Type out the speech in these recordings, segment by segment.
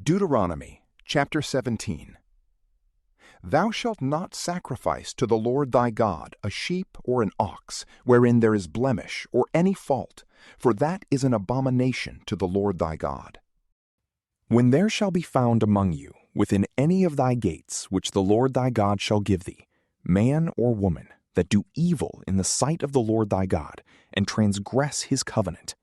Deuteronomy chapter 17. Thou shalt not sacrifice to the Lord thy God a sheep or an ox, wherein there is blemish or any fault, for that is an abomination to the Lord thy God. When there shall be found among you, within any of thy gates, which the Lord thy God shall give thee, man or woman, that do evil in the sight of the Lord thy God, and transgress his covenant,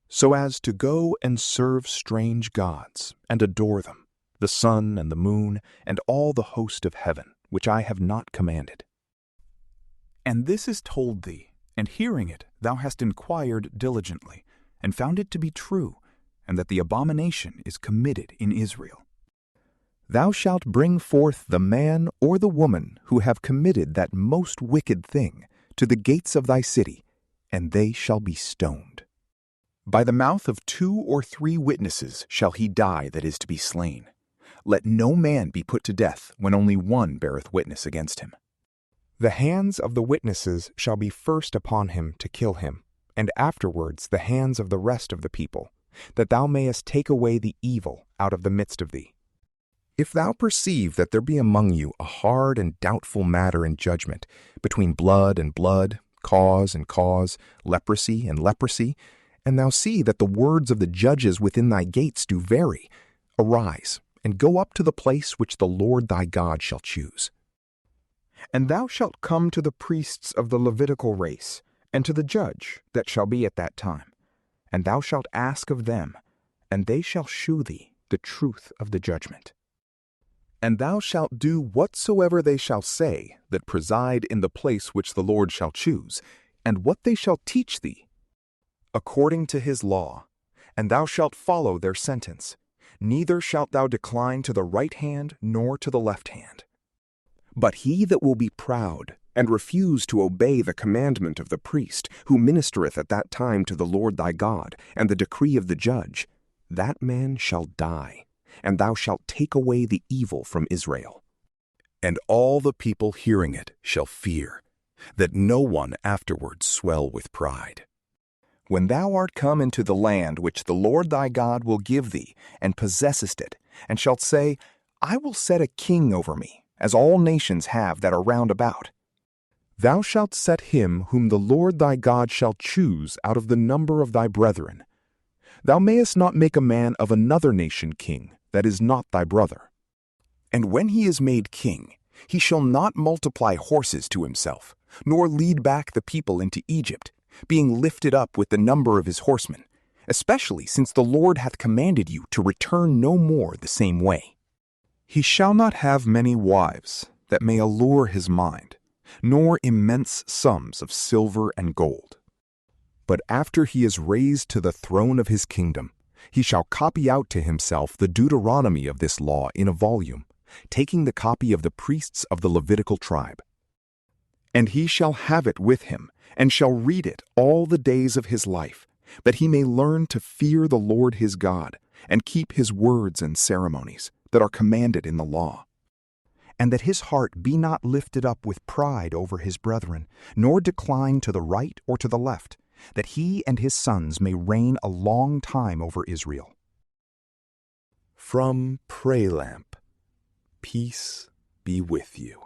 so as to go and serve strange gods, and adore them, the sun and the moon, and all the host of heaven, which I have not commanded. And this is told thee, and hearing it thou hast inquired diligently, and found it to be true, and that the abomination is committed in Israel. Thou shalt bring forth the man or the woman who have committed that most wicked thing to the gates of thy city, and they shall be stoned. By the mouth of 2 or 3 witnesses shall he die that is to be slain. Let no man be put to death when only one beareth witness against him. The hands of the witnesses shall be first upon him to kill him, and afterwards the hands of the rest of the people, that thou mayest take away the evil out of the midst of thee. If thou perceive that there be among you a hard and doubtful matter in judgment, between blood and blood, cause and cause, leprosy and leprosy, and thou see that the words of the judges within thy gates do vary, arise, and go up to the place which the Lord thy God shall choose. And thou shalt come to the priests of the Levitical race, and to the judge that shall be at that time, and thou shalt ask of them, and they shall shew thee the truth of the judgment. And thou shalt do whatsoever they shall say that preside in the place which the Lord shall choose, and what they shall teach thee, according to his law, and thou shalt follow their sentence. Neither shalt thou decline to the right hand nor to the left hand. But he that will be proud, and refuse to obey the commandment of the priest, who ministereth at that time to the Lord thy God, and the decree of the judge, that man shall die, and thou shalt take away the evil from Israel. And all the people hearing it shall fear, that no one afterwards swell with pride. When thou art come into the land which the Lord thy God will give thee, and possessest it, and shalt say, I will set a king over me, as all nations have that are round about. Thou shalt set him whom the Lord thy God shall choose out of the number of thy brethren. Thou mayest not make a man of another nation king, that is not thy brother. And when he is made king, he shall not multiply horses to himself, nor lead back the people into Egypt, being lifted up with the number of his horsemen, especially since the Lord hath commanded you to return no more the same way. He shall not have many wives, that may allure his mind, nor immense sums of silver and gold. But after he is raised to the throne of his kingdom, he shall copy out to himself the Deuteronomy of this law in a volume, taking the copy of the priests of the Levitical tribe. And he shall have it with him, and shall read it all the days of his life, that he may learn to fear the Lord his God, and keep his words and ceremonies that are commanded in the law. And that his heart be not lifted up with pride over his brethren, nor decline to the right or to the left, that he and his sons may reign a long time over Israel. From PrayLamp, peace be with you.